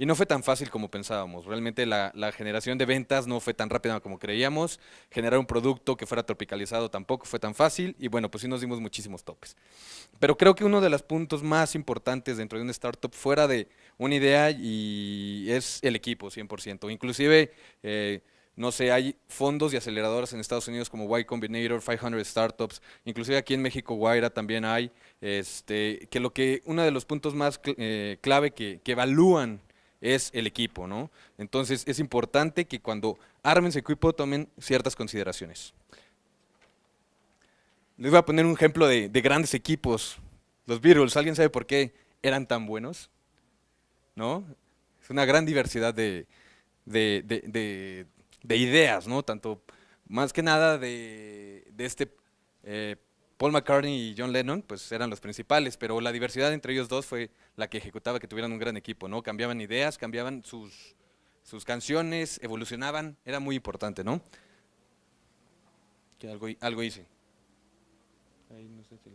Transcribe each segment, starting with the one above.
Y no fue tan fácil como pensábamos. Realmente la generación de ventas no fue tan rápida como creíamos. Generar un producto que fuera tropicalizado tampoco fue tan fácil. Y bueno, pues sí nos dimos muchísimos topes. Pero creo que uno de los puntos más importantes dentro de una startup, fuera de una idea, y es el equipo, 100%. Inclusive, no sé, hay fondos y aceleradoras en Estados Unidos como Y Combinator, 500 Startups, inclusive aquí en México, Guaira también hay, uno de los puntos más clave que evalúan es el equipo, ¿no? Entonces es importante que cuando armen su equipo tomen ciertas consideraciones. Les voy a poner un ejemplo de grandes equipos. Los Beatles, ¿alguien sabe por qué eran tan buenos? ¿No? Es una gran diversidad de, de- de- de ideas, ¿no? Tanto, más que nada eh, Paul McCartney y John Lennon, pues eran los principales, pero la diversidad entre ellos dos fue la que ejecutaba que tuvieran un gran equipo, ¿no? Cambiaban ideas, cambiaban sus canciones, evolucionaban, era muy importante, ¿no? Que algo hice. Ahí no sé si-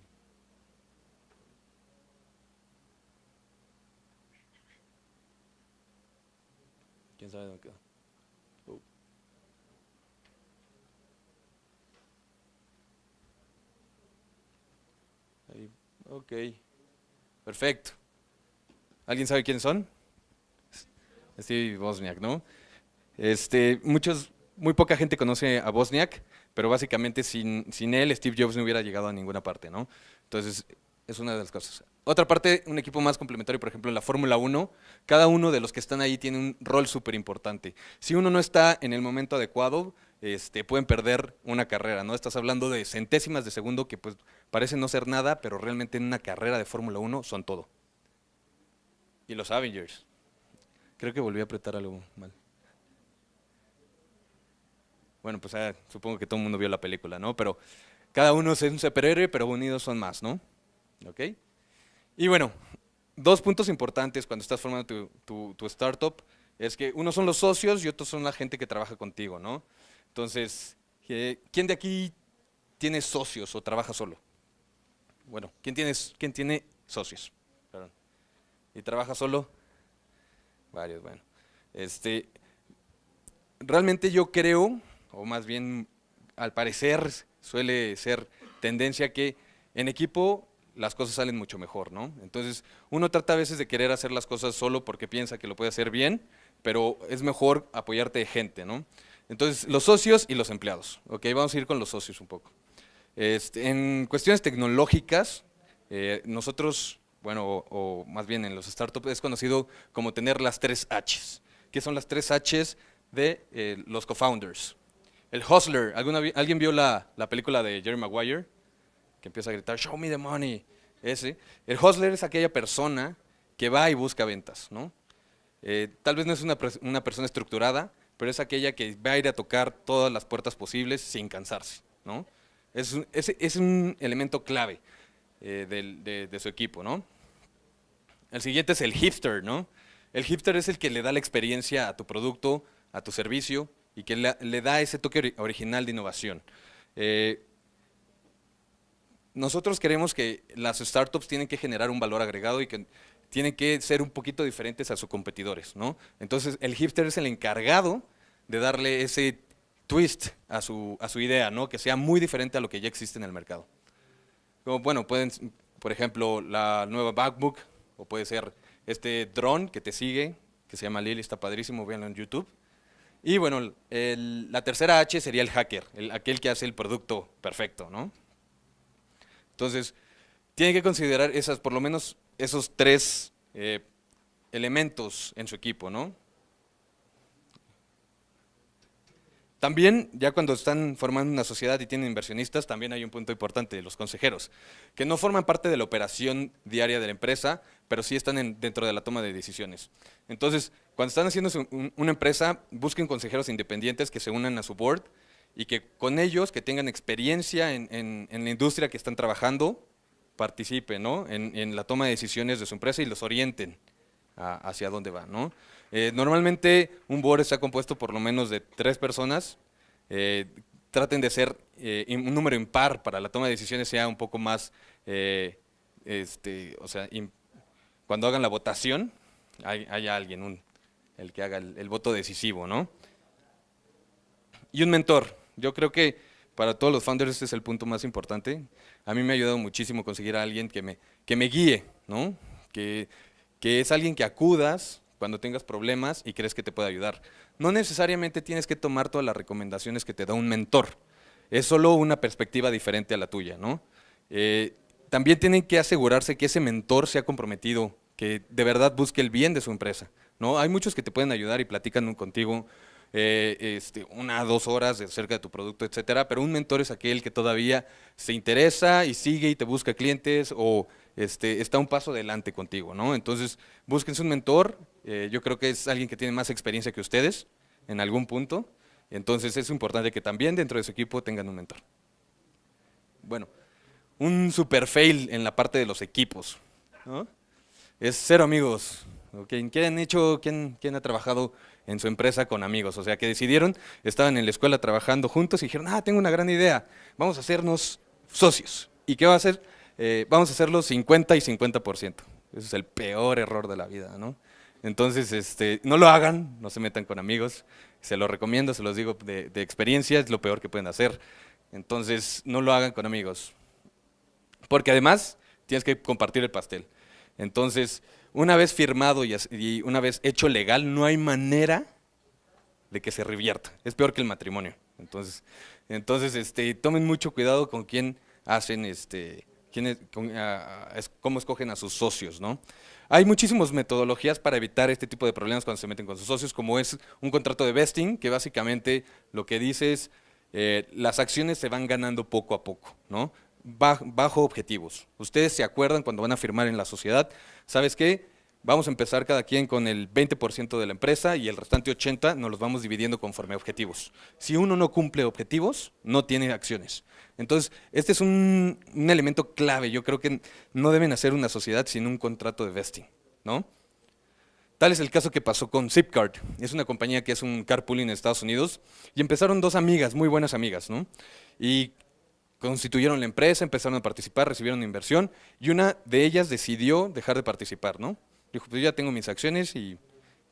¿Quién sabe dónde quedó? Oh, ahí. Ok, perfecto. ¿Alguien sabe quiénes son? Steve Wozniak, ¿no? Muy poca gente conoce a Wozniak, pero básicamente sin él Steve Jobs no hubiera llegado a ninguna parte, ¿no? Entonces, es una de las cosas. Otra parte, un equipo más complementario, por ejemplo, en la Fórmula Uno, cada uno de los que están ahí tiene un rol súper importante. Si uno no está en el momento adecuado, pueden perder una carrera, ¿no? Estás hablando de centésimas de segundo que pues parecen no ser nada, pero realmente en una carrera de Fórmula Uno son todo. Y los Avengers. Creo que volví a apretar algo mal. Bueno, pues supongo que todo el mundo vio la película, ¿no? Pero cada uno es un superhéroe, pero unidos son más, ¿no? ¿Ok? Y bueno, dos puntos importantes cuando estás formando tu startup es que uno son los socios y otros son la gente que trabaja contigo, ¿no? Entonces, ¿quién de aquí tiene socios o trabaja solo? Bueno, ¿quién tiene socios? Perdón. ¿Y trabaja solo? Varios, bueno. Este, Realmente yo creo, o más bien al parecer suele ser tendencia que en equipo las cosas salen mucho mejor, ¿no? Entonces uno trata a veces de querer hacer las cosas solo porque piensa que lo puede hacer bien, pero es mejor apoyarte de gente, ¿no? Entonces los socios y los empleados, ¿ok? Vamos a ir con los socios un poco. En cuestiones tecnológicas, nosotros, bueno, o más bien en los startups es conocido como tener las tres Hs. ¿Qué son las tres Hs de los co-founders? El hustler, ¿alguien vio la película de Jerry Maguire? Que empieza a gritar, show me the money. Ese. El hustler es aquella persona que va y busca ventas, ¿no? Tal vez no es una persona estructurada, pero es aquella que va a ir a tocar todas las puertas posibles sin cansarse, ¿no? Es un elemento clave de su equipo, ¿no? El siguiente es el hipster, ¿no? El hipster es el que le da la experiencia a tu producto, a tu servicio, y que le da ese toque original de innovación. Eh, Nosotros creemos que las startups tienen que generar un valor agregado y que tienen que ser un poquito diferentes a sus competidores, ¿no? Entonces, el hipster es el encargado de darle ese twist a su idea, ¿no? Que sea muy diferente a lo que ya existe en el mercado. Como, bueno, por ejemplo, la nueva MacBook, o puede ser este dron que te sigue, que se llama Lily, está padrísimo, véanlo en YouTube. Y bueno, la tercera H sería el hacker, aquel que hace el producto perfecto, ¿no? Entonces, tiene que considerar por lo menos esos tres elementos en su equipo, ¿no? También, ya cuando están formando una sociedad y tienen inversionistas, también hay un punto importante, los consejeros, que no forman parte de la operación diaria de la empresa, pero sí están dentro de la toma de decisiones. Entonces, cuando están haciendo una empresa, busquen consejeros independientes que se unan a su board y que con ellos, que tengan experiencia en la industria que están trabajando, participen, ¿no? En la toma de decisiones de su empresa y los orienten hacia dónde va, ¿no? Normalmente un board está compuesto por lo menos de 3 personas. eh, Traten de ser un número impar para la toma de decisiones sea un poco más, o sea, cuando hagan la votación, hay alguien, el que haga el voto decisivo, ¿no? Y un mentor. Yo creo que para todos los founders este es el punto más importante. A mí me ha ayudado muchísimo conseguir a alguien que me guíe, ¿no? Que, que es alguien que acudas cuando tengas problemas y crees que te puede ayudar. No necesariamente tienes que tomar todas las recomendaciones que te da un mentor. Es solo una perspectiva diferente a la tuya, ¿no? También tienen que asegurarse que ese mentor sea comprometido, que de verdad busque el bien de su empresa, ¿no? Hay muchos que te pueden ayudar y platican contigo 1 o 2 horas acerca de tu producto, etcétera, pero un mentor es aquel que todavía se interesa y sigue y te busca clientes o está un paso adelante contigo, ¿no? Entonces, búsquense un mentor, yo creo que es alguien que tiene más experiencia que ustedes en algún punto, entonces es importante que también dentro de su equipo tengan un mentor. Bueno, un super fail en la parte de los equipos, ¿no? Es cero amigos. ¿Quién ha trabajado en su empresa con amigos? O sea, que decidieron, estaban en la escuela trabajando juntos y dijeron, tengo una gran idea, vamos a hacernos socios. ¿Y qué va a hacer? Vamos a hacerlo 50 y 50%. Ese es el peor error de la vida, ¿no? Entonces, no lo hagan, no se metan con amigos. Se los recomiendo, se los digo de experiencia, es lo peor que pueden hacer. Entonces, no lo hagan con amigos. Porque además, tienes que compartir el pastel. Entonces, una vez firmado y una vez hecho legal, no hay manera de que se revierta. Es peor que el matrimonio. Entonces, tomen mucho cuidado con quién hacen, cómo escogen a sus socios, ¿no? Hay muchísimas metodologías para evitar este tipo de problemas cuando se meten con sus socios, como es un contrato de vesting, que básicamente lo que dice es las acciones se van ganando poco a poco, ¿no? Bajo objetivos. Ustedes se acuerdan cuando van a firmar en la sociedad, ¿sabes qué? Vamos a empezar cada quien con el 20% de la empresa y el restante 80% nos los vamos dividiendo conforme a objetivos. Si uno no cumple objetivos, no tiene acciones. Entonces, este es un elemento clave. Yo creo que no deben hacer una sociedad sin un contrato de vesting, ¿no? Tal es el caso que pasó con Zipcart. Es una compañía que es un carpooling en Estados Unidos y empezaron dos amigas, muy buenas amigas, ¿no? Y constituyeron la empresa, empezaron a participar, recibieron inversión y una de ellas decidió dejar de participar, ¿no? Dijo, pues yo ya tengo mis acciones y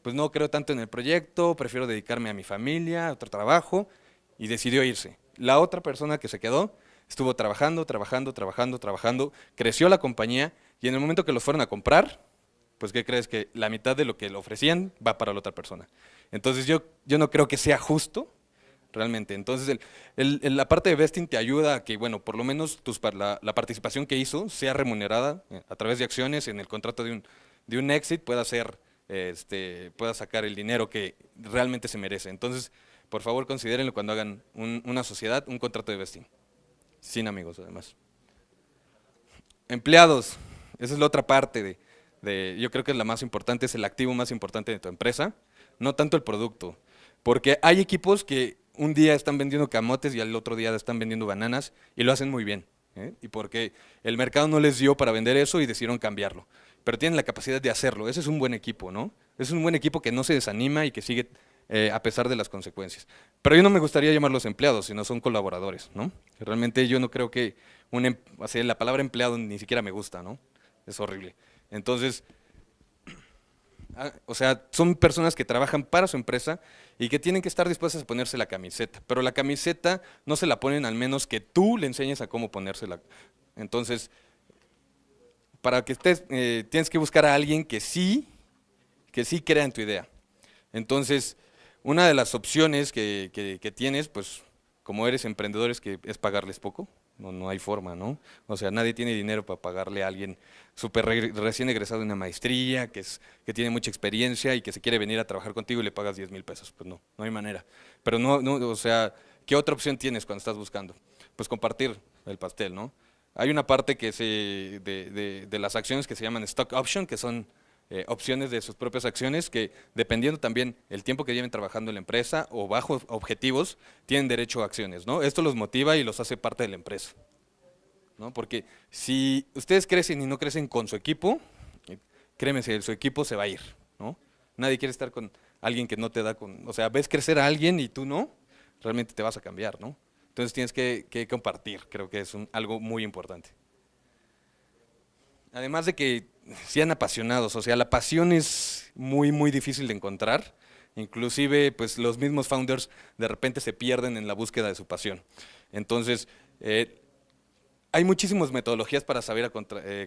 pues no creo tanto en el proyecto, prefiero dedicarme a mi familia, a otro trabajo, y decidió irse. La otra persona que se quedó estuvo trabajando, creció la compañía y en el momento que los fueron a comprar, pues ¿qué crees? Que la mitad de lo que le ofrecían va para la otra persona. Entonces yo no creo que sea justo realmente. Entonces, la parte de vesting te ayuda a que, bueno, por lo menos la participación que hizo sea remunerada a través de acciones en el contrato de un exit, pueda sacar el dinero que realmente se merece. Entonces, por favor, considérenlo cuando hagan una sociedad, un contrato de vesting. Sin amigos, además. Empleados, esa es la otra parte yo creo que es la más importante, es el activo más importante de tu empresa, no tanto el producto. Porque hay equipos que un día están vendiendo camotes y al otro día están vendiendo bananas y lo hacen muy bien. Y porque el mercado no les dio para vender eso y decidieron cambiarlo. Pero tienen la capacidad de hacerlo. Ese es un buen equipo, ¿no? Es un buen equipo que no se desanima y que sigue a pesar de las consecuencias. Pero yo no me gustaría llamarlos empleados, sino son colaboradores, ¿no? Realmente yo no creo que o sea, la palabra empleado ni siquiera me gusta, ¿no? Es horrible. Entonces, o sea, son personas que trabajan para su empresa y que tienen que estar dispuestas a ponerse la camiseta, pero la camiseta no se la ponen al menos que tú le enseñes a cómo ponérsela. Entonces, para que estés, tienes que buscar a alguien que sí crea en tu idea. Entonces, una de las opciones que tienes, pues, como eres emprendedor, es pagarles poco. No hay forma, ¿no? O sea, nadie tiene dinero para pagarle a alguien súper recién egresado de una maestría, que tiene mucha experiencia y que se quiere venir a trabajar contigo y le pagas 10,000 pesos. Pues no hay manera. Pero o sea, ¿qué otra opción tienes cuando estás buscando? Pues compartir el pastel, ¿no? Hay una parte de las acciones que se llaman stock option, que son opciones de sus propias acciones que, dependiendo también el tiempo que lleven trabajando en la empresa o bajo objetivos, tienen derecho a acciones, ¿no? Esto los motiva y los hace parte de la empresa, ¿no? Porque si ustedes crecen y no crecen con su equipo, créeme, su equipo se va a ir, ¿no? Nadie quiere estar con alguien que no te da o sea, ves crecer a alguien y tú no, realmente te vas a cambiar, ¿no? Entonces tienes que compartir, creo que es algo muy importante. Además de que sean apasionados, o sea, la pasión es muy, muy difícil de encontrar. Inclusive, pues los mismos founders de repente se pierden en la búsqueda de su pasión. Entonces, hay muchísimas metodologías para saber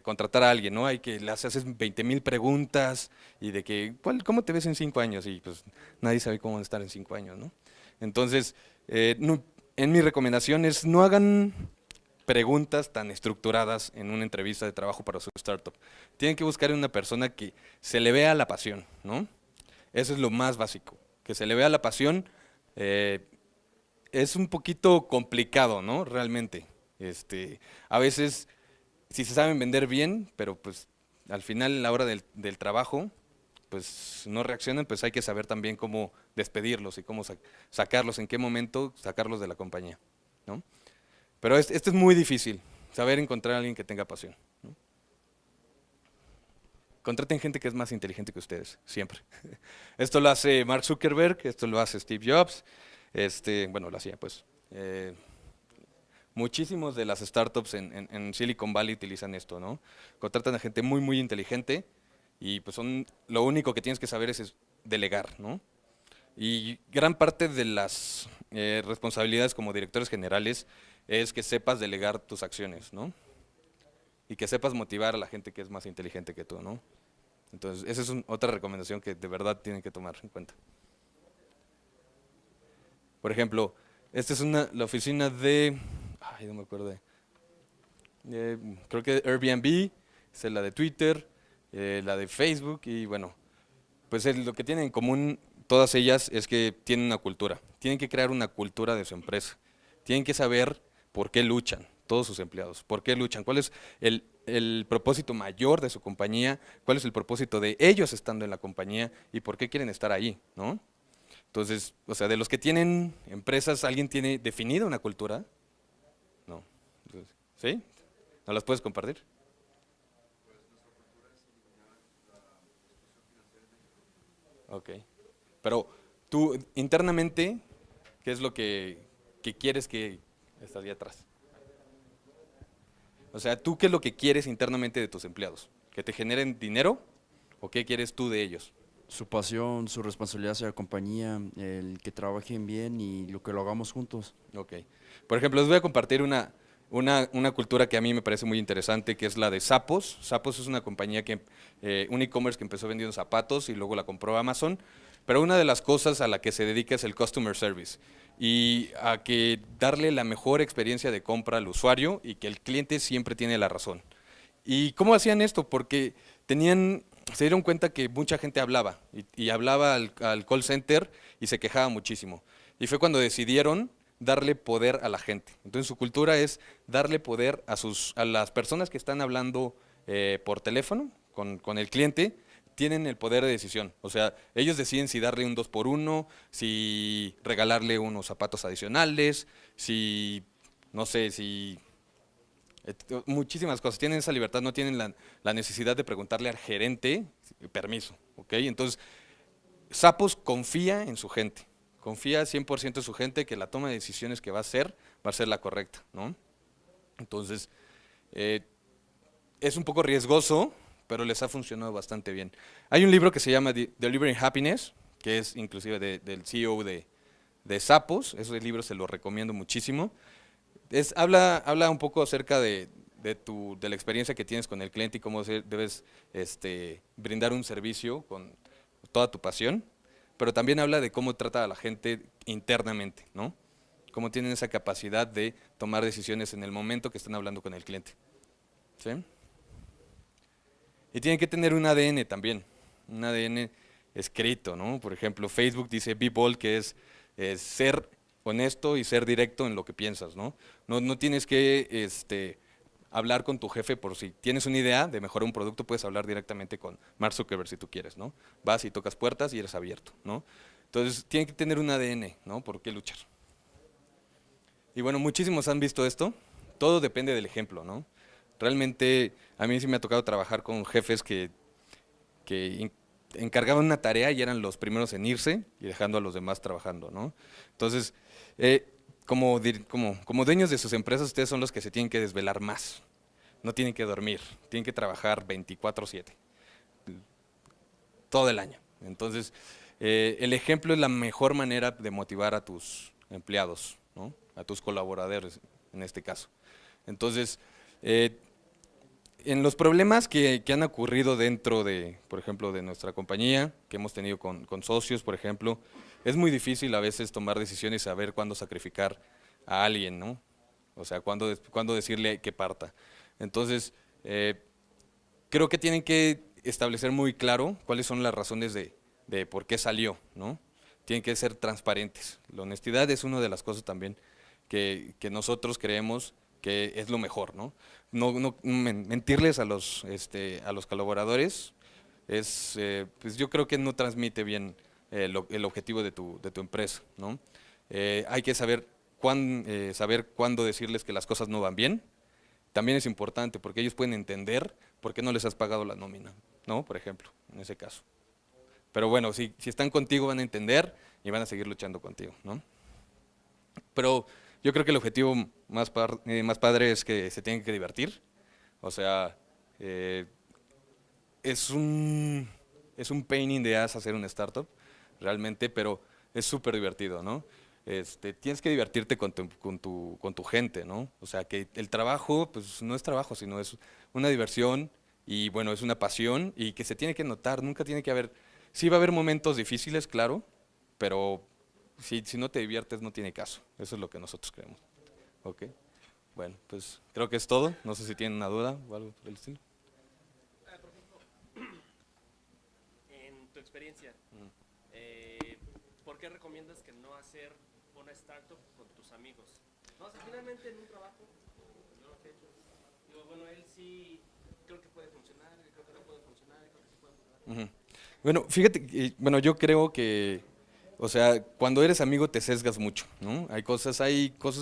contratar a alguien, ¿no? Hay que le haces 20,000 preguntas y de que, ¿cómo te ves en 5 años? Y pues nadie sabe cómo estar en 5 años, ¿no? Entonces, en mi recomendación es no hagan preguntas tan estructuradas en una entrevista de trabajo para su startup. Tienen que buscar una persona que se le vea la pasión, ¿no? Eso es lo más básico, que se le vea la pasión. Es un poquito complicado, ¿no? Realmente. A veces, si se saben vender bien, pero pues al final, a la hora del trabajo, pues no reaccionan, pues hay que saber también cómo despedirlos y cómo sacarlos, en qué momento sacarlos de la compañía, ¿no? Pero esto es muy difícil, saber encontrar a alguien que tenga pasión, ¿no? Contraten gente que es más inteligente que ustedes, siempre. Esto lo hace Mark Zuckerberg, esto lo hace Steve Jobs, bueno, lo hacía pues. Muchísimos de las startups en Silicon Valley utilizan esto, ¿no? Contratan a gente muy, muy inteligente y pues lo único que tienes que saber es delegar, ¿no? Y gran parte de las responsabilidades como directores generales es que sepas delegar tus acciones, ¿no? Y que sepas motivar a la gente que es más inteligente que tú, ¿no? Entonces, esa es otra recomendación que de verdad tienen que tomar en cuenta. Por ejemplo, esta es la oficina de, ay, no me acuerdo, creo que Airbnb, esta es la de Twitter, la de Facebook y bueno, pues lo que tienen en común todas ellas es que tienen una cultura. Tienen que crear una cultura de su empresa. Tienen que saber por qué luchan todos sus empleados, por qué luchan, cuál es el propósito mayor de su compañía, cuál es el propósito de ellos estando en la compañía y por qué quieren estar ahí, ¿no? Entonces, o sea, de los que tienen empresas, ¿alguien tiene definida una cultura? No. Entonces, ¿sí? ¿No las puedes compartir? Ok. Pero tú, internamente, ¿qué es lo que quieres que estaría atrás? O sea, ¿tú qué es lo que quieres internamente de tus empleados? ¿Que te generen dinero o qué quieres tú de ellos? Su pasión, su responsabilidad hacia la compañía, el que trabajen bien y lo que lo hagamos juntos. Ok. Por ejemplo, les voy a compartir una cultura que a mí me parece muy interesante, que es la de Zappos. Zappos es una compañía un e-commerce que empezó vendiendo zapatos y luego la compró Amazon. Pero una de las cosas a la que se dedica es el customer service y a que darle la mejor experiencia de compra al usuario y que el cliente siempre tiene la razón. ¿Y cómo hacían esto? Porque se dieron cuenta que mucha gente hablaba y hablaba al call center y se quejaba muchísimo. Y fue cuando decidieron darle poder a la gente. Entonces su cultura es darle poder a las personas que están hablando por teléfono con el cliente, tienen el poder de decisión. O sea, ellos deciden si darle un 2 por uno, si regalarle unos zapatos adicionales, si, no sé, si muchísimas cosas. Tienen esa libertad, no tienen la necesidad de preguntarle al gerente permiso, ¿ok? Entonces, Sapos confía en su gente, confía 100% en su gente que la toma de decisiones que va a ser la correcta, ¿no? Entonces, eh, es un poco riesgoso, pero les ha funcionado bastante bien. Hay un libro que se llama Delivering Happiness, que es inclusive del CEO de Sapos, ese libro se lo recomiendo muchísimo. Habla un poco acerca de la experiencia que tienes con el cliente y cómo debes brindar un servicio con toda tu pasión, pero también habla de cómo trata a la gente internamente, ¿no? Cómo tienen esa capacidad de tomar decisiones en el momento que están hablando con el cliente. ¿Sí? Y tienen que tener un ADN también, un ADN escrito, ¿no? Por ejemplo, Facebook dice Be Bold, que es ser honesto y ser directo en lo que piensas, ¿no? No tienes que hablar con tu jefe por si tienes una idea de mejorar un producto, puedes hablar directamente con Mark Zuckerberg si tú quieres, ¿no? Vas y tocas puertas y eres abierto, ¿no? Entonces, tienen que tener un ADN, ¿no? ¿Por qué luchar? Y bueno, muchísimos han visto esto, todo depende del ejemplo, ¿no? Realmente, a mí sí me ha tocado trabajar con jefes que encargaban una tarea y eran los primeros en irse y dejando a los demás trabajando, ¿no? Entonces, como dueños de sus empresas, ustedes son los que se tienen que desvelar más. No tienen que dormir, tienen que trabajar 24/7. todo el año. Entonces, el ejemplo es la mejor manera de motivar a tus empleados, ¿no? A tus colaboradores en este caso. Entonces, en los problemas que han ocurrido dentro de, por ejemplo, de nuestra compañía, que hemos tenido con socios, por ejemplo, es muy difícil a veces tomar decisiones y saber cuándo sacrificar a alguien, ¿no? O sea, cuándo decirle que parta. Entonces, creo que tienen que establecer muy claro cuáles son las razones de por qué salió, ¿no? Tienen que ser transparentes. La honestidad es una de las cosas también que nosotros creemos que es lo mejor, ¿no? No mentirles a los colaboradores pues yo creo que no transmite bien el objetivo de tu empresa, ¿no? Hay que saber cuándo decirles que las cosas no van bien. También es importante porque ellos pueden entender por qué no les has pagado la nómina, ¿no? Por ejemplo, en ese caso. Pero bueno, si están contigo van a entender y van a seguir luchando contigo, ¿no? Pero yo creo que el objetivo más padre es que se tienen que divertir. O sea, es un pain in the ass hacer una startup, realmente, pero es súper divertido, ¿no? Tienes que divertirte con tu gente, ¿no? O sea, que el trabajo, pues no es trabajo, sino es una diversión y bueno, es una pasión y que se tiene que notar, nunca tiene que haber, sí va a haber momentos difíciles, claro, pero si no te diviertes no tiene caso, eso es lo que nosotros creemos. ¿Ok? Bueno, pues creo que es todo, no sé si tienen una duda o algo por el estilo. Por ejemplo, en tu experiencia, ¿por qué recomiendas que no hacer una startup con tus amigos? No, o sea, finalmente en un trabajo, yo lo que he hecho, digo, bueno, él sí creo que puede funcionar, creo que no puede funcionar, creo que sí puede funcionar. Ujú. Bueno, fíjate, bueno, yo creo que, o sea, cuando eres amigo te sesgas mucho, ¿no? Hay cosas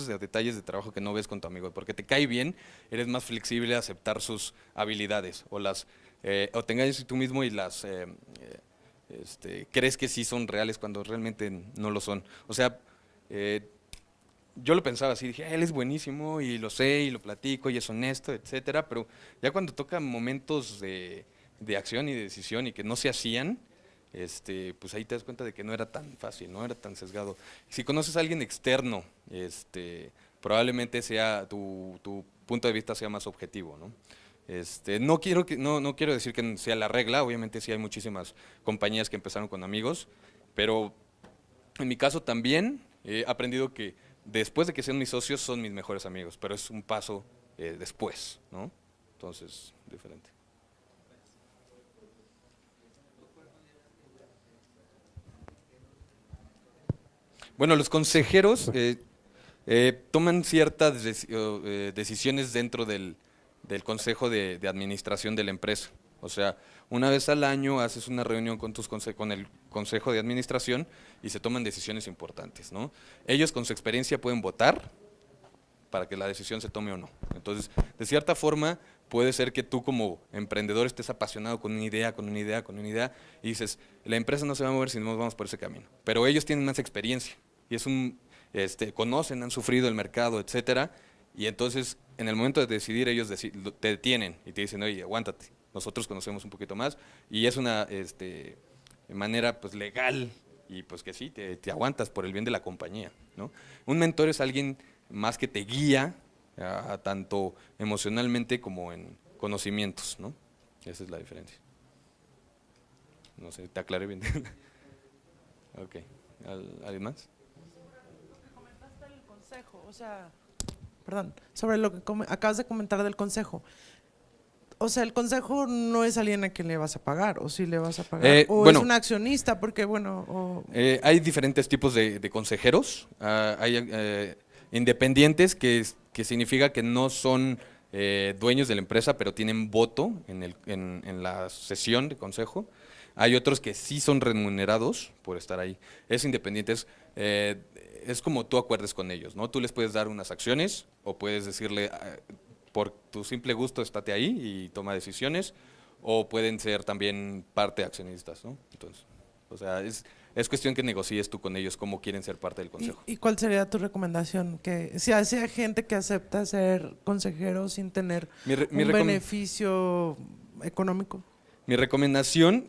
de detalles de trabajo que no ves con tu amigo, porque te cae bien, eres más flexible a aceptar sus habilidades o te engañas tú mismo y crees que sí son reales cuando realmente no lo son. O sea, yo lo pensaba así, dije, él es buenísimo y lo sé y lo platico y es honesto, etcétera, pero ya cuando tocan momentos de acción y de decisión y que no se hacían, pues ahí te das cuenta de que no era tan fácil, no era tan sesgado. Si conoces a alguien externo, probablemente sea tu punto de vista sea más objetivo, ¿no? No quiero decir que sea la regla, obviamente sí hay muchísimas compañías que empezaron con amigos, pero en mi caso también he aprendido que después de que sean mis socios son mis mejores amigos, pero es un paso después, ¿no? Entonces, diferente. Bueno, los consejeros toman ciertas decisiones dentro del consejo de administración de la empresa. O sea, una vez al año haces una reunión con el consejo de administración y se toman decisiones importantes, ¿no? Ellos con su experiencia pueden votar para que la decisión se tome o no. Entonces, de cierta forma, puede ser que tú como emprendedor estés apasionado con una idea, y dices, la empresa no se va a mover si no nos vamos por ese camino. Pero ellos tienen más experiencia y conocen, han sufrido el mercado, etcétera, y entonces en el momento de decidir ellos te detienen y te dicen, oye, aguántate, nosotros conocemos un poquito más y es una manera pues legal y pues que sí, te aguantas por el bien de la compañía, ¿no? Un mentor es alguien más que te guía tanto emocionalmente como en conocimientos, ¿no? Esa es la diferencia. No sé, ¿te aclaré bien? Ok, ¿alguien más? Comentaste el consejo, o sea, perdón, sobre lo que acabas de comentar del consejo. O sea, el consejo no es alguien a quien le vas a pagar, o si le vas a pagar, o bueno, es un accionista, porque bueno… hay diferentes tipos de consejeros. Hay independientes, que significa que no son dueños de la empresa, pero tienen voto en la sesión de consejo. Hay otros que sí son remunerados por estar ahí. Es independiente, es como tú acuerdes con ellos, ¿no? Tú les puedes dar unas acciones o puedes decirle, por tu simple gusto, estate ahí y toma decisiones, o pueden ser también parte accionistas, ¿no? Entonces, o sea, es cuestión que negocies tú con ellos cómo quieren ser parte del consejo. ¿Y cuál sería tu recomendación? Que si hay gente que acepta ser consejero sin tener un beneficio económico. Mi recomendación,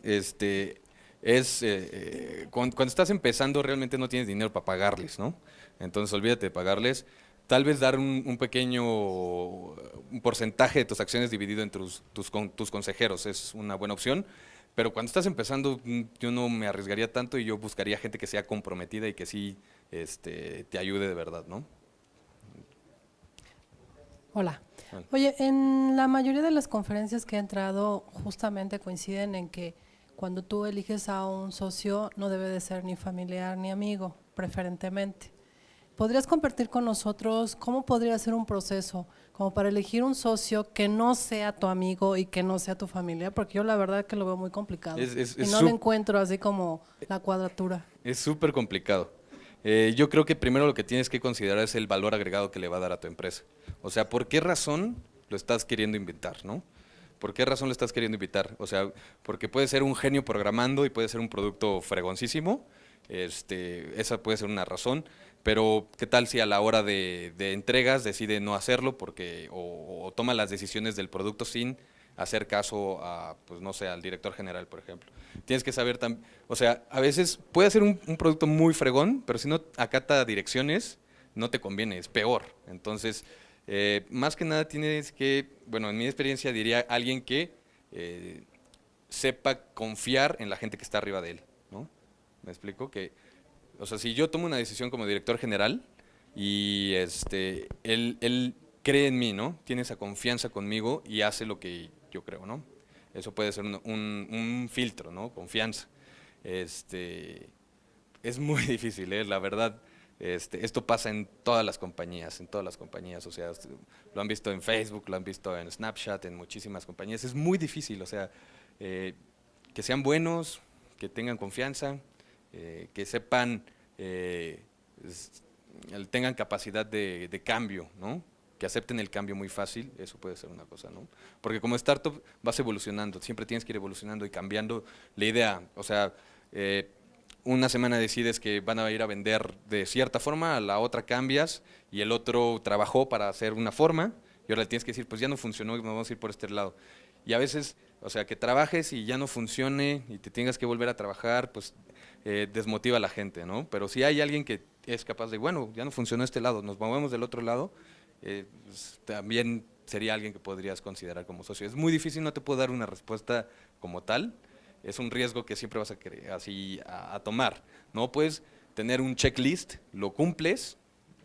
cuando estás empezando realmente no tienes dinero para pagarles, ¿no? Entonces olvídate de pagarles. Tal vez dar un pequeño un porcentaje de tus acciones dividido entre tus consejeros es una buena opción, pero cuando estás empezando yo no me arriesgaría tanto y yo buscaría gente que sea comprometida y que sí te ayude de verdad, ¿no? Hola. Bueno. Oye, en la mayoría de las conferencias que he entrado justamente coinciden en que cuando tú eliges a un socio no debe de ser ni familiar ni amigo, preferentemente. ¿Podrías compartir con nosotros cómo podría ser un proceso como para elegir un socio que no sea tu amigo y que no sea tu familia? Porque yo la verdad que lo veo muy complicado y no le encuentro así como la cuadratura. Es súper complicado. Yo creo que primero lo que tienes que considerar es el valor agregado que le va a dar a tu empresa. O sea, ¿por qué razón lo estás queriendo invitar, no? ¿Por qué razón lo estás queriendo invitar? O sea, porque puede ser un genio programando y puede ser un producto fregoncísimo. Esa puede ser una razón. Pero, ¿qué tal si a la hora de entregas decide no hacerlo o toma las decisiones del producto sin hacer caso a, pues no sé, al director general, por ejemplo? Tienes que saber también, o sea, a veces puede ser un producto muy fregón, pero si no acata direcciones, no te conviene, es peor. Entonces, más que nada tienes que, bueno, en mi experiencia diría alguien que sepa confiar en la gente que está arriba de él, ¿no? ¿Me explico? O sea, si yo tomo una decisión como director general y él cree en mí, ¿no? Tiene esa confianza conmigo y hace lo que yo creo, ¿no? Eso puede ser un filtro, ¿no? Confianza. Es muy difícil, la verdad. Esto pasa en todas las compañías, o sea, lo han visto en Facebook, lo han visto en Snapchat, en muchísimas compañías. Es muy difícil, o sea, que sean buenos, que tengan confianza, que sepan, tengan capacidad de cambio, ¿no? Que acepten el cambio muy fácil, eso puede ser una cosa, ¿no? Porque como startup vas evolucionando, siempre tienes que ir evolucionando y cambiando la idea. O sea, una semana decides que van a ir a vender de cierta forma, a la otra cambias y el otro trabajó para hacer una forma y ahora le tienes que decir, pues ya no funcionó y nos vamos a ir por este lado. Y a veces, o sea, que trabajes y ya no funcione y te tengas que volver a trabajar, pues desmotiva a la gente, ¿no? Pero si hay alguien que es capaz de, bueno, ya no funcionó este lado, nos movemos del otro lado, pues, también sería alguien que podrías considerar como socio. Es muy difícil, no te puedo dar una respuesta como tal, es un riesgo que siempre vas a querer así a tomar. No puedes tener un checklist, lo cumples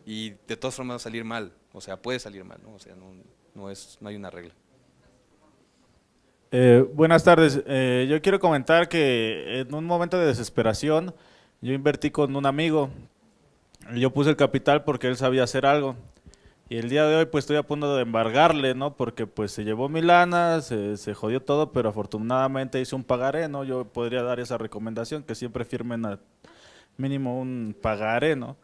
y de todas formas va a salir mal, o sea, puede salir mal, ¿no? O sea, no hay una regla. Buenas tardes. Yo quiero comentar que en un momento de desesperación yo invertí con un amigo. Yo puse el capital porque él sabía hacer algo. Y el día de hoy pues estoy a punto de embargarle, ¿no? Porque pues se llevó mi lana, se jodió todo, pero afortunadamente hice un pagaré, ¿no? Yo podría dar esa recomendación, que siempre firmen al mínimo un pagaré, ¿no?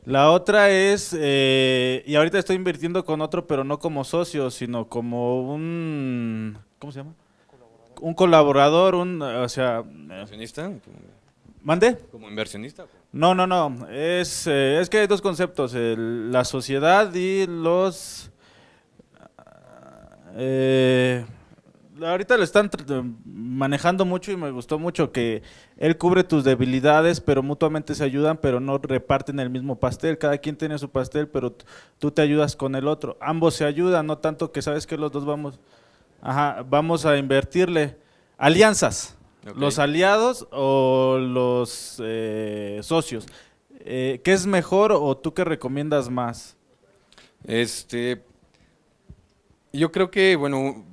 La otra es, y ahorita estoy invirtiendo con otro, pero no como socio, sino como un, ¿cómo se llama? Un colaborador, o sea, ¿Inversionista? ¿mande? ¿Como inversionista? No, es que hay dos conceptos, la sociedad y los, ahorita lo están manejando mucho y me gustó mucho que él cubre tus debilidades, pero mutuamente se ayudan, pero no reparten el mismo pastel, cada quien tiene su pastel, pero tú te ayudas con el otro, ambos se ayudan, no tanto que sabes que los dos vamos a invertirle. Alianzas, okay. Los aliados o los socios. ¿Qué es mejor o tú qué recomiendas más? Yo creo que, bueno,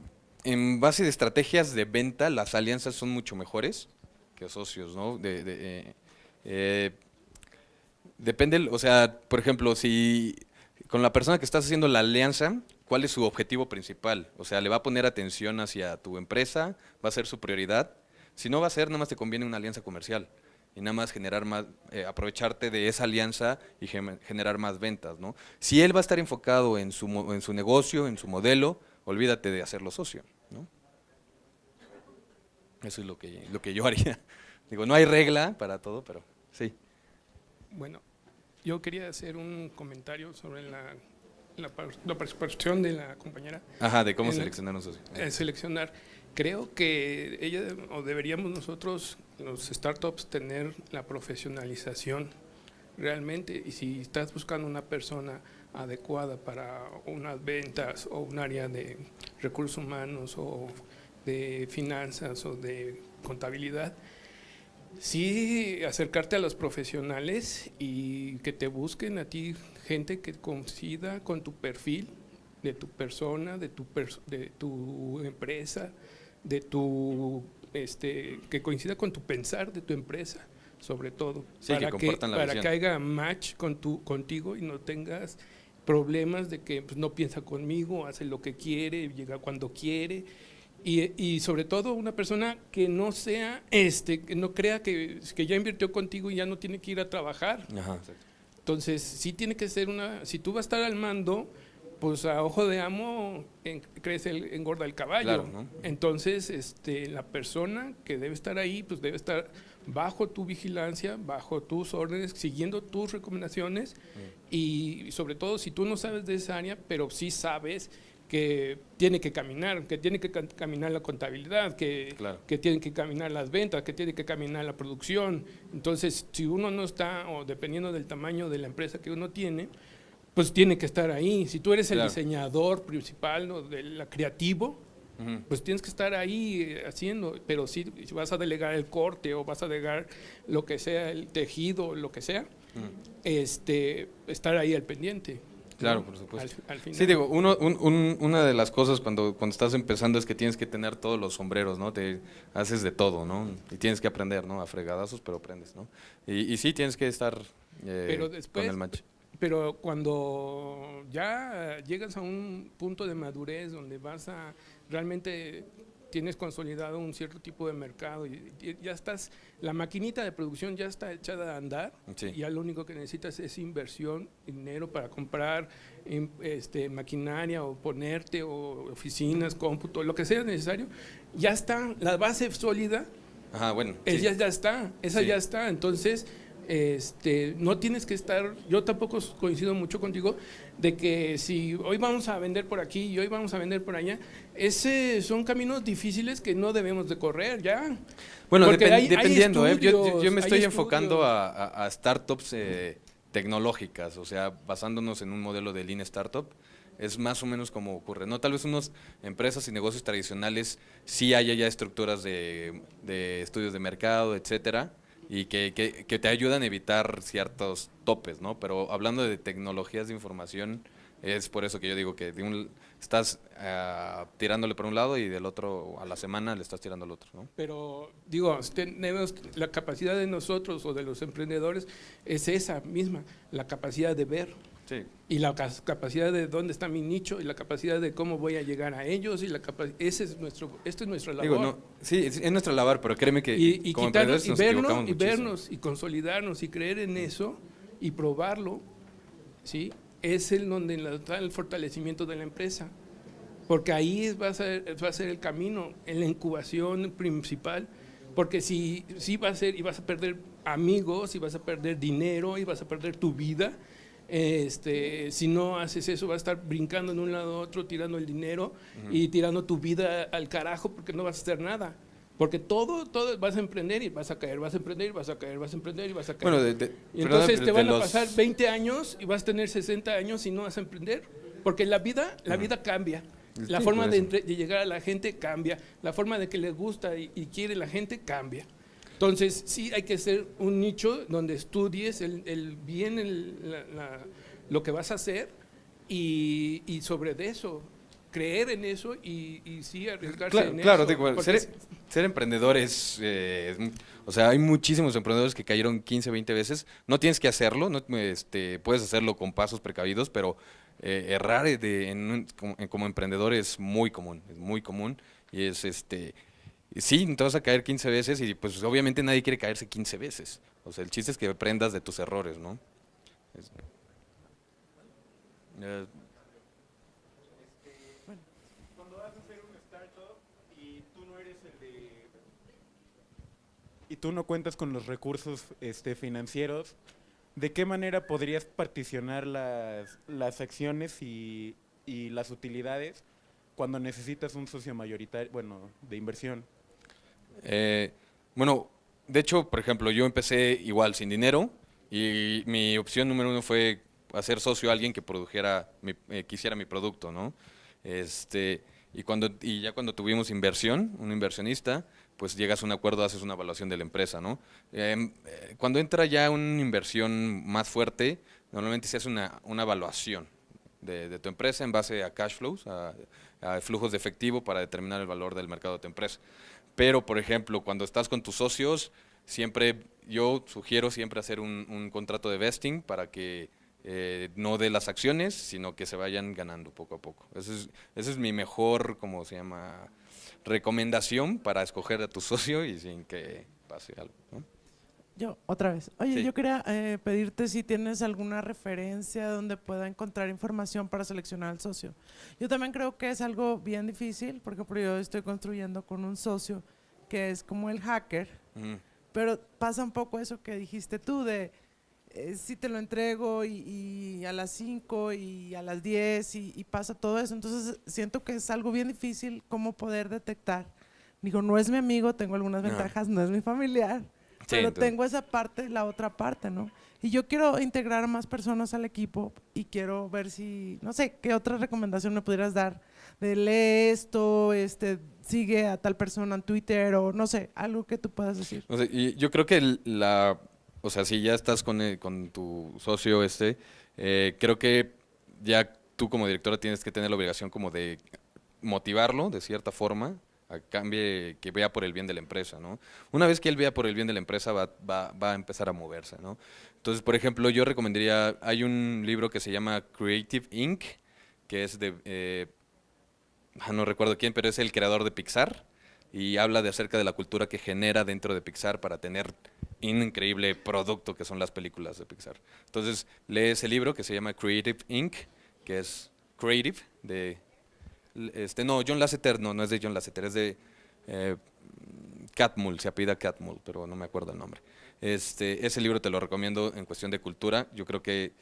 en base de estrategias de venta, las alianzas son mucho mejores que socios, ¿no? Depende, o sea, por ejemplo, si con la persona que estás haciendo la alianza, ¿cuál es su objetivo principal? O sea, ¿le va a poner atención hacia tu empresa? ¿Va a ser su prioridad? Si no va a ser, nada más te conviene una alianza comercial y nada más generar más, aprovecharte de esa alianza y generar más ventas, ¿no? Si él va a estar enfocado en su negocio, en su modelo, olvídate de hacerlo socio, ¿no? Eso es lo que yo haría. Digo, no hay regla para todo, pero sí. Bueno, yo quería hacer un comentario sobre la percepción de la compañera. Ajá, de cómo seleccionar un socio. Seleccionar. creo que ella o deberíamos nosotros, los startups, tener la profesionalización realmente. Y si estás buscando una persona adecuada para unas ventas o un área de recursos humanos o de finanzas o de contabilidad, sí acercarte a los profesionales y que te busquen a ti gente que coincida con tu perfil, de tu persona, de tu empresa, que coincida con tu pensar de tu empresa, sobre todo, Sí, que compartan la para visión. que haya match contigo y no tengas problemas de que pues, no piensa conmigo, hace lo que quiere, llega cuando quiere. Y sobre todo una persona que no sea, que no crea que ya invirtió contigo y ya no tiene que ir a trabajar. Ajá, exacto. Entonces, sí tiene que ser si tú vas a estar al mando, pues a ojo de amo engorda el caballo. Claro, ¿no? Entonces, la persona que debe estar ahí, pues debe estar bajo tu vigilancia, bajo tus órdenes, siguiendo tus recomendaciones y sobre todo si tú no sabes de esa área, pero sí sabes que tiene que caminar la contabilidad, Claro. que tienen que caminar las ventas, que tiene que caminar la producción. Entonces, si uno no está, o dependiendo del tamaño de la empresa que uno tiene, pues tiene que estar ahí. Si tú eres el Claro. diseñador principal o del creativo, Ujú. pues tienes que estar ahí haciendo, pero si vas a delegar el corte o vas a delegar lo que sea, el tejido, lo que sea, estar ahí al pendiente. Claro, ¿no? por supuesto. Al final. Sí, digo, una de las cosas cuando estás empezando es que tienes que tener todos los sombreros, ¿no? Te haces de todo, ¿no? Y tienes que aprender, ¿no? A fregadazos, pero aprendes, ¿no? Y sí, tienes que estar Pero después, con el match. Pero cuando ya llegas a un punto de madurez donde realmente tienes consolidado un cierto tipo de mercado y ya estás, la maquinita de producción ya está echada a andar, Sí. y ya lo único que necesitas es inversión, dinero para comprar maquinaria o ponerte o oficinas, cómputo, lo que sea necesario, ya está, la base sólida, Ajá, bueno. esa Sí. ya está, esa Sí. ya está, entonces no tienes que estar, yo tampoco coincido mucho contigo, de que si hoy vamos a vender por aquí y hoy vamos a vender por allá, son caminos difíciles que no debemos de correr ya. Bueno, Porque hay dependiendo, yo estudios, me hay estoy enfocando estudios. a startups tecnológicas, o sea, basándonos en un modelo de Lean Startup, es más o menos como ocurre, ¿no? Tal vez unas empresas y negocios tradicionales sí haya ya estructuras de estudios de mercado, etcétera, y que te ayudan a evitar ciertos topes, ¿no? Pero hablando de tecnologías de información, es por eso que yo digo que estás tirándole por un lado y del otro a la semana le estás tirando al otro, ¿no? Pero digo, tenemos la capacidad de nosotros o de los emprendedores es esa misma, la capacidad de ver. Sí. Y la capacidad de dónde está mi nicho y la capacidad de cómo voy a llegar a ellos y esta es nuestra labor. Digo, no, sí, es nuestra labor, pero créeme que y como quitarnos emprendedores y nos vernos equivocamos y muchísimo. vernos y consolidarnos y creer en eso y probarlo, ¿sí? Es donde está el fortalecimiento de la empresa, porque ahí va a ser el camino, en la incubación principal, porque si va a ser y vas a perder amigos y vas a perder dinero y vas a perder tu vida. Si no haces eso, vas a estar brincando de un lado a otro, tirando el dinero y tirando tu vida al carajo porque no vas a hacer nada. Porque todo vas a emprender y vas a caer, vas a emprender y vas a caer, vas a emprender y vas a caer. Bueno, Y entonces te van a pasar 20 años y vas a tener 60 años y no vas a emprender. Porque la vida cambia. La Sí, forma por de eso. llegar a la gente cambia. La forma de que les gusta y quiere la gente cambia. Entonces, sí hay que ser un nicho donde estudies lo que vas a hacer y sobre de eso, creer en eso y sí arriesgarse Claro, en claro, eso. digo, Porque ser emprendedor o sea, hay muchísimos emprendedores que cayeron 15, 20 veces. No tienes que hacerlo, no, puedes hacerlo con pasos precavidos, pero errar como emprendedor es muy común, y es sí, te vas a caer 15 veces y pues obviamente nadie quiere caerse 15 veces. O sea, el chiste es que aprendas de tus errores, ¿no? Es- eh, Cuando vas a hacer un startup y tú no eres y tú no cuentas con los recursos financieros, ¿de qué manera podrías particionar las acciones y las utilidades cuando necesitas un socio mayoritario, bueno, de inversión? Bueno, de hecho, por ejemplo, yo empecé igual sin dinero y mi opción número uno fue hacer socio a alguien que produjera, quisiera mi producto, ¿no? Y ya cuando tuvimos inversión, un inversionista, pues llegas a un acuerdo, haces una evaluación de la empresa, ¿no? Cuando entra ya una inversión más fuerte, normalmente se hace una evaluación de tu empresa en base a cash flows, a flujos de efectivo para determinar el valor del mercado de tu empresa. Pero, por ejemplo, cuando estás con tus socios, yo sugiero siempre hacer un contrato de vesting para que no de las acciones, sino que se vayan ganando poco a poco. Esa es mi mejor, ¿cómo se llama?, recomendación para escoger a tu socio y sin que pase algo, ¿no? Yo, otra vez. Oye, Sí. yo quería pedirte si tienes alguna referencia donde pueda encontrar información para seleccionar al socio. Yo también creo que es algo bien difícil, porque por ejemplo, yo estoy construyendo con un socio que es como el hacker, Ujú. pero pasa un poco eso que dijiste tú de si te lo entrego y a las 5 y a las 10 y pasa todo eso. Entonces siento que es algo bien difícil cómo poder detectar. Digo, no es mi amigo, tengo algunas No. ventajas, no es mi familiar, Sí, pero entonces- tengo esa parte, la otra parte, ¿no? Y yo quiero integrar a más personas al equipo y quiero ver si, no sé, qué otra recomendación me pudieras dar de lee esto, sigue a tal persona en Twitter o no sé, algo que tú puedas decir. O sea, y yo creo que o sea, si ya estás con tu socio creo que ya tú como directora tienes que tener la obligación como de motivarlo de cierta forma a cambio que vea por el bien de la empresa, ¿no? Una vez que él vea por el bien de la empresa va a empezar a moverse, ¿no? Entonces, por ejemplo, yo recomendaría, hay un libro que se llama Creative Inc., que es no recuerdo quién, pero es el creador de Pixar y habla acerca de la cultura que genera dentro de Pixar para tener un increíble producto que son las películas de Pixar. Entonces, lee ese libro que se llama Creative Inc., que es Creative, no, John Lasseter, no es de John Lasseter, es de Catmull, se apellida Catmull, pero no me acuerdo el nombre. Ese libro te lo recomiendo en cuestión de cultura. Yo creo que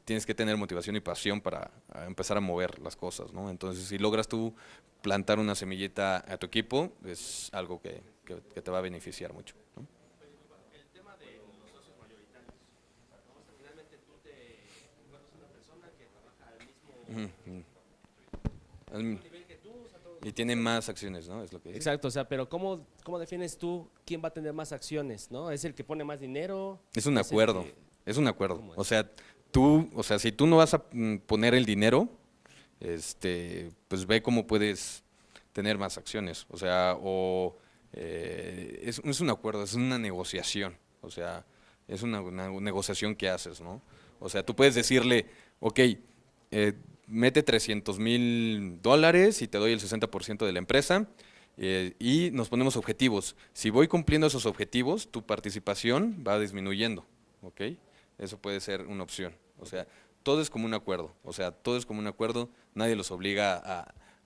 tienes que tener motivación y pasión para empezar a mover las cosas, ¿no? Entonces, si logras tú plantar una semillita a tu equipo, es algo que te va a beneficiar mucho, ¿no? El tema de los socios mayoritarios. ¿No? O sea, finalmente tú te encuentras una persona que trabaja al mismo Ujú, ujú. nivel que tú. O sea, todo. Y tiene más acciones, ¿no? Es lo que dice. Exacto, o sea, pero ¿cómo defines tú quién va a tener más acciones, no? ¿Es el que pone más dinero? Es un ¿Es el acuerdo, que- es un acuerdo. ¿Cómo es? O sea, si tú no vas a poner el dinero, pues ve cómo puedes tener más acciones. O sea, es un acuerdo, es una negociación. O sea, es una negociación que haces, ¿no? O sea, tú puedes decirle, ok, mete $300,000 y te doy el 60% de la empresa. Y nos ponemos objetivos. Si voy cumpliendo esos objetivos, tu participación va disminuyendo, ¿ok? Eso puede ser una opción. O sea, todo es como un acuerdo. O sea, todo es como un acuerdo. Nadie los obliga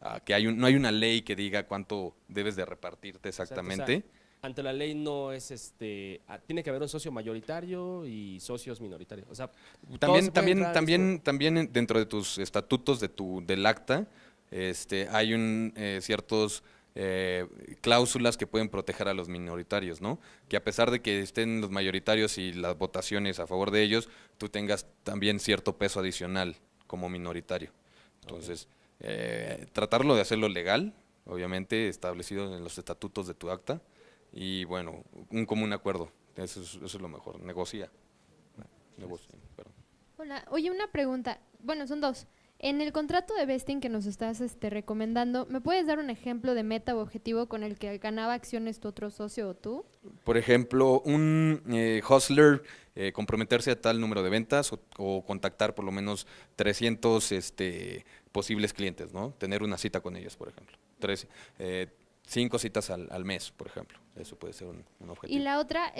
a que no hay una ley que diga cuánto debes de repartirte Exacto, o sea, exactamente. ante la ley no es tiene que haber un socio mayoritario y socios minoritarios. O sea, todos También, se pueden entrar al mismo- también dentro de tus estatutos del acta, hay ciertos cláusulas que pueden proteger a los minoritarios, ¿no? Que a pesar de que estén los mayoritarios y las votaciones a favor de ellos, tú tengas también cierto peso adicional como minoritario. Entonces, tratarlo de hacerlo legal, obviamente establecido en los estatutos de tu acta, y bueno, un común acuerdo. Eso es lo mejor. Negocia. Perdón. Hola, oye, una pregunta. Bueno, son dos. En el contrato de vesting que nos estás recomendando, ¿me puedes dar un ejemplo de meta o objetivo con el que ganaba acciones tu otro socio o tú? Por ejemplo, un hustler comprometerse a tal número de ventas o contactar por lo menos 300 posibles clientes, ¿no? Tener una cita con ellos, por ejemplo. 5 citas al mes, por ejemplo. Eso puede ser un objetivo. Y la otra,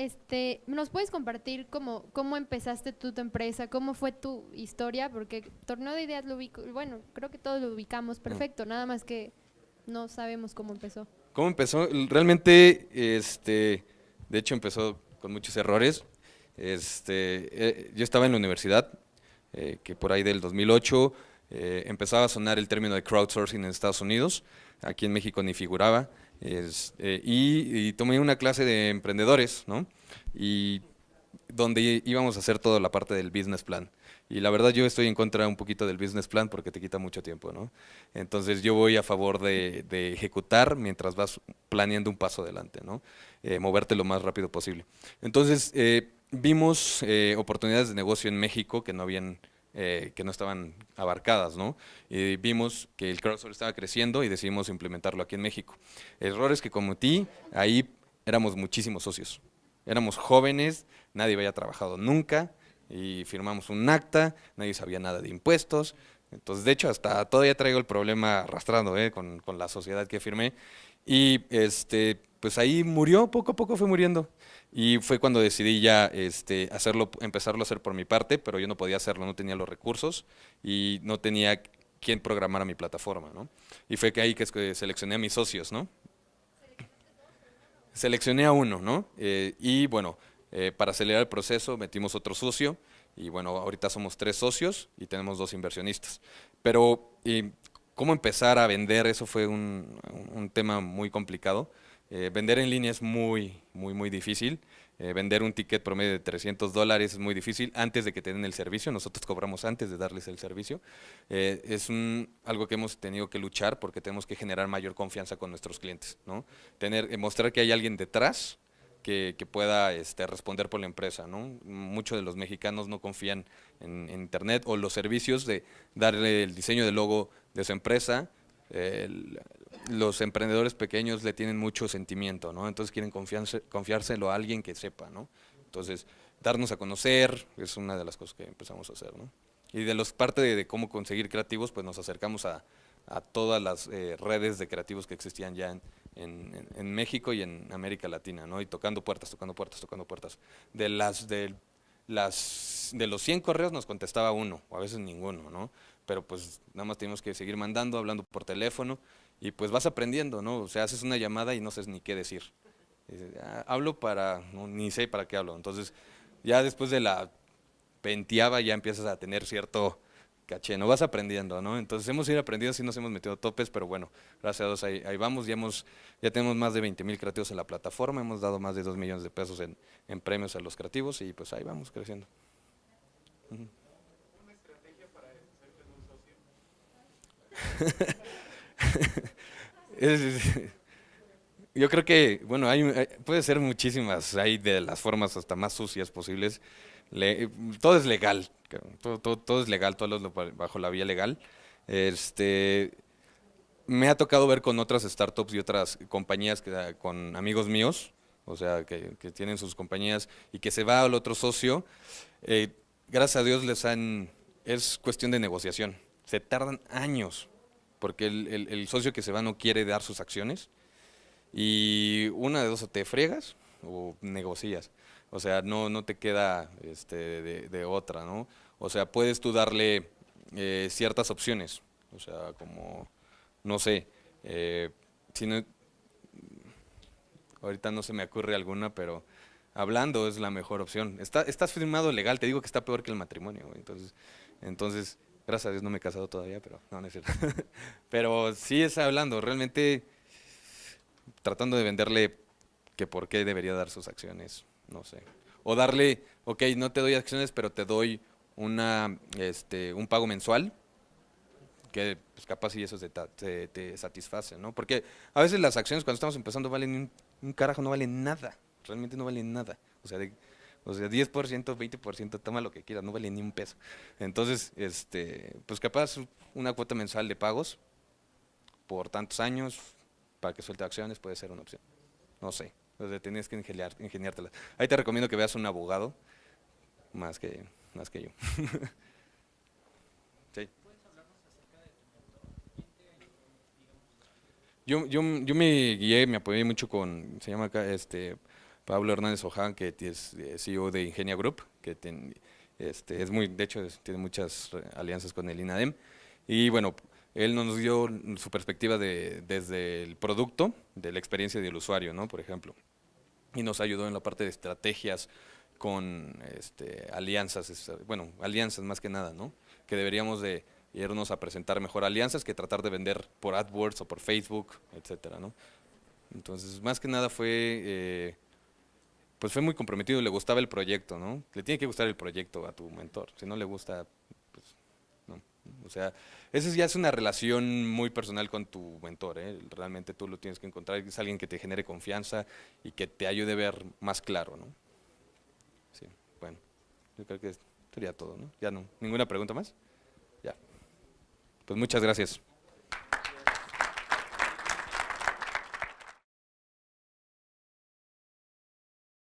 ¿nos puedes compartir cómo empezaste tú tu empresa? ¿Cómo fue tu historia? Porque Torneo de Ideas lo ubico, bueno, creo que todos lo ubicamos perfecto, nada más que no sabemos cómo empezó. ¿Cómo empezó? Realmente, de hecho empezó con muchos errores. Yo estaba en la universidad, que por ahí del 2008, empezaba a sonar el término de crowdsourcing en Estados Unidos, aquí en México ni figuraba, y tomé una clase de emprendedores, ¿no? Y donde íbamos a hacer toda la parte del business plan. Y la verdad yo estoy en contra un poquito del business plan porque te quita mucho tiempo, ¿no? Entonces yo voy a favor de ejecutar mientras vas planeando un paso adelante, ¿no? Moverte lo más rápido posible. Entonces vimos oportunidades de negocio en México que no habían, que no estaban abarcadas, ¿no? Y vimos que el crowdsourcing estaba creciendo y decidimos implementarlo aquí en México. Errores que cometí, ahí éramos muchísimos socios. Éramos jóvenes, nadie había trabajado nunca y firmamos un acta, nadie sabía nada de impuestos. Entonces, de hecho, hasta todavía traigo el problema arrastrando con la sociedad que firmé. Y pues ahí murió, poco a poco fue muriendo. Y fue cuando decidí ya empezarlo a hacer por mi parte, pero yo no podía hacerlo, no tenía los recursos y no tenía quien programara mi plataforma, ¿no? Y fue que ahí que seleccioné a mis socios, ¿no? Seleccioné a uno, ¿no? Y bueno, para acelerar el proceso metimos otro socio y bueno, ahorita somos 3 socios y tenemos 2 inversionistas. Pero cómo empezar a vender, eso fue un tema muy complicado. Vender en línea es muy difícil. Vender un ticket promedio de $300 es muy difícil antes de que te den el servicio. Nosotros cobramos antes de darles el servicio. Es algo que hemos tenido que luchar porque tenemos que generar mayor confianza con nuestros clientes, ¿no? Mostrar que hay alguien detrás que pueda responder por la empresa, ¿no? Muchos de los mexicanos no confían en Internet o los servicios de darle el diseño del logo de su empresa. Los emprendedores pequeños le tienen mucho sentimiento, ¿no? Entonces quieren confiárselo a alguien que sepa, ¿no? Entonces, darnos a conocer es una de las cosas que empezamos a hacer, ¿no? Y parte de cómo conseguir creativos, pues nos acercamos a todas las redes de creativos que existían ya en México y en América Latina, ¿no? Y tocando puertas. De los 100 correos nos contestaba uno, o a veces ninguno, ¿no? Pero pues nada más tenemos que seguir mandando, hablando por teléfono, y pues vas aprendiendo, ¿no? O sea, haces una llamada y no sabes ni qué decir. Hablo ni sé para qué hablo. Entonces, ya después de la 20ª ya empiezas a tener cierto caché, ¿no? Vas aprendiendo, ¿no? Entonces hemos ido aprendiendo, sí nos hemos metido topes, pero bueno, gracias a Dios ahí vamos, ya tenemos más de 20,000 creativos en la plataforma, hemos dado más de 2 millones de pesos en premios a los creativos y pues ahí vamos creciendo. ¿Una estrategia para deshacerte de un socio? Yo creo que, bueno, puede ser muchísimas, hay de las formas hasta más sucias posibles. Todo es legal, todo es legal, todo es bajo la vía legal. Me ha tocado ver con otras startups y otras compañías con amigos míos, o sea, que tienen sus compañías y que se va al otro socio. Gracias a Dios es cuestión de negociación. Se tardan años porque el socio que se va no quiere dar sus acciones y una de dos, o te friegas o negocias. O sea, no te queda de otra, ¿no? O sea, puedes tú darle ciertas opciones, o sea, como, no sé, ahorita no se me ocurre alguna, pero hablando es la mejor opción. Estás firmado legal, te digo que está peor que el matrimonio, güey. Entonces, gracias a Dios no me he casado todavía, pero no es cierto. Pero sí es hablando, realmente tratando de venderle que por qué debería dar sus acciones, no sé. O darle, ok, no te doy acciones, pero te doy un pago mensual, que pues capaz si eso te satisface, ¿no? Porque a veces las acciones cuando estamos empezando valen un carajo, no valen nada, realmente no valen nada. O sea, 10%, 20%, toma lo que quieras, no vale ni un peso. Entonces, pues capaz una cuota mensual de pagos por tantos años para que suelte acciones puede ser una opción. No sé, o sea, tienes que ingeniártela. Ahí te recomiendo que veas un abogado más que yo. Sí. Yo me apoyé mucho se llama acá Pablo Hernández Oján, que es CEO de Ingenia Group, que de hecho tiene muchas alianzas con el INADEM. Y bueno, él nos dio su perspectiva desde el producto, de la experiencia del usuario, ¿no? Por ejemplo. Y nos ayudó en la parte de estrategias con alianzas, alianzas más que nada, ¿no? Que deberíamos de irnos a presentar mejor alianzas que tratar de vender por AdWords o por Facebook, etcétera, ¿no? Entonces, más que nada pues fue muy comprometido, le gustaba el proyecto, ¿no? Le tiene que gustar el proyecto a tu mentor, si no le gusta, pues no. O sea, esa ya es una relación muy personal con tu mentor, ¿eh? Realmente tú lo tienes que encontrar, es alguien que te genere confianza y que te ayude a ver más claro, ¿no? Sí, bueno, yo creo que sería todo, ¿no? Ya no, ¿ninguna pregunta más? Ya. Pues muchas gracias.